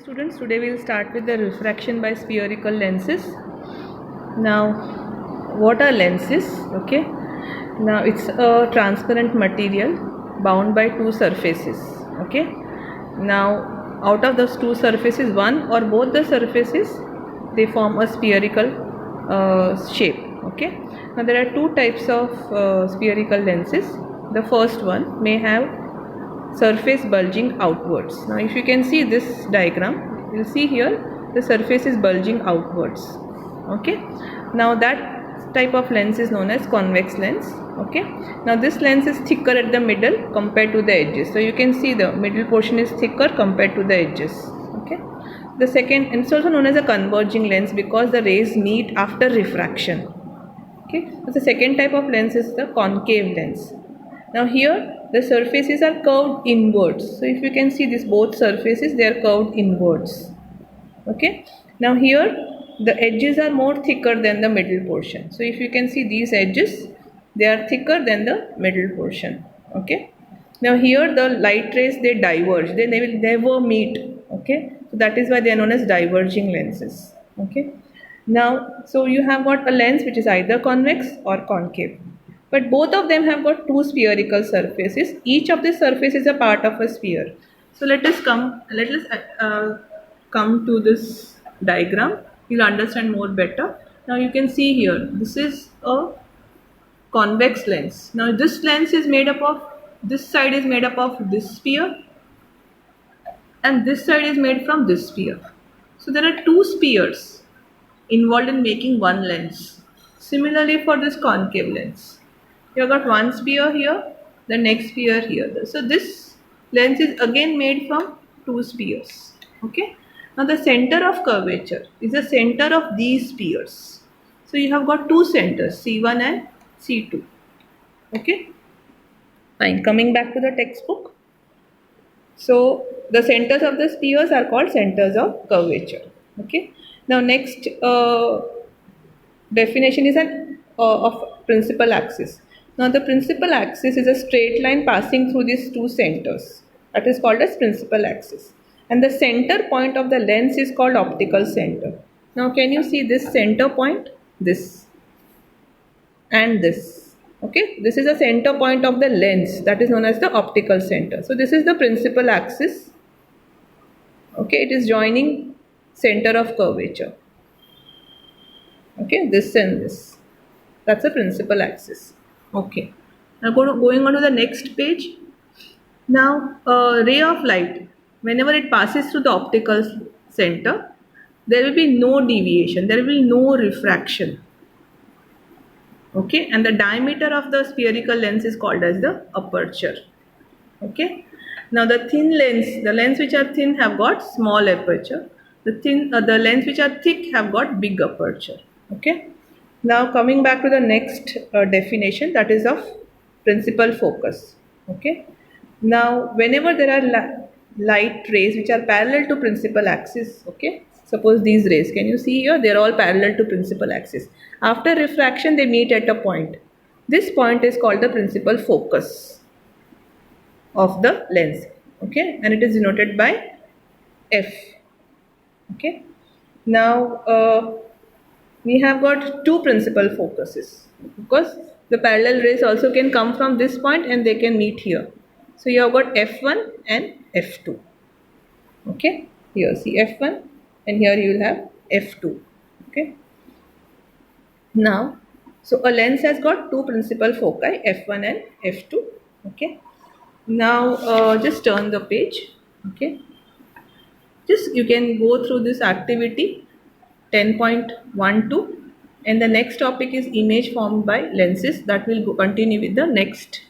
Students, today we will start with the refraction by spherical lenses. Now, what are lenses? Okay, now it's a transparent material bound by two surfaces. Okay, now out of those two surfaces, one or both the surfaces, they form a spherical shape. Okay, now there are two types of spherical lenses. The first one may have surface bulging outwards. Now if you can see this diagram, you will see here the surface is bulging outwards. Okay, now that type of lens is known as convex lens. Okay, now this lens is thicker at the middle compared to the edges, so you can see the middle portion is thicker compared to the edges. Okay, the second, and it's also known as a converging lens because the rays meet after refraction. Okay, so the second type of lens is the concave lens. Now here the surfaces are curved inwards. So if you can see this, both surfaces, they are curved inwards. Okay. Now here the edges are more thicker than the middle portion. So if you can see these edges, they are thicker than the middle portion. Okay. Now here the light rays, they diverge. They will never meet. Okay. So that is why they are known as diverging lenses. Okay. Now, so you have got a lens which is either convex or concave. But both of them have got two spherical surfaces. Each of the surface is a part of a sphere. So let us come to this diagram. You'll understand more better. Now you can see here, this is a convex lens. Now this lens is made up of, this side is made up of this sphere, and this side is made from this sphere. So there are two spheres involved in making one lens. Similarly for this concave lens, you have got one sphere here, the next sphere here. So this lens is again made from two spheres. Okay. Now the center of curvature is the center of these spheres. So you have got two centers, C1 and C2. Okay. Fine. Coming back to the textbook. So the centers of the spheres are called centers of curvature. Okay. Now next definition is of principal axis. Now the principal axis is a straight line passing through these two centers. That is called as principal axis. And the center point of the lens is called optical center. Now can you see this center point? This and this. Okay, this is the center point of the lens, that is known as the optical center. So this is the principal axis. Okay, it is joining center of curvature. Okay, this and this. That's the principal axis. Okay, now going on to the next page. Now a ray of light, whenever it passes through the optical center, there will be no deviation, there will be no refraction. Okay, and the diameter of the spherical lens is called as the aperture. Okay, now the thin lens, the lens which are thin have got small aperture. The lens which are thick have got big aperture. Okay. Now coming back to the next definition, that is of principal focus. Okay. Now whenever there are light rays which are parallel to principal axis, okay, suppose these rays, can you see here, they are all parallel to principal axis. After refraction they meet at a point. This point is called the principal focus of the lens. Okay, and it is denoted by F. Okay. Now we have got two principal focuses because the parallel rays also can come from this point and they can meet here. So you have got F1 and F2. Okay, here see F1 and here you will have F2. Okay. Now, so a lens has got two principal foci, F1 and F2. Okay. Now just turn the page. Okay. Just you can go through this activity 10.12, and the next topic is image formed by lenses. That will continue with the next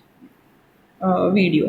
video.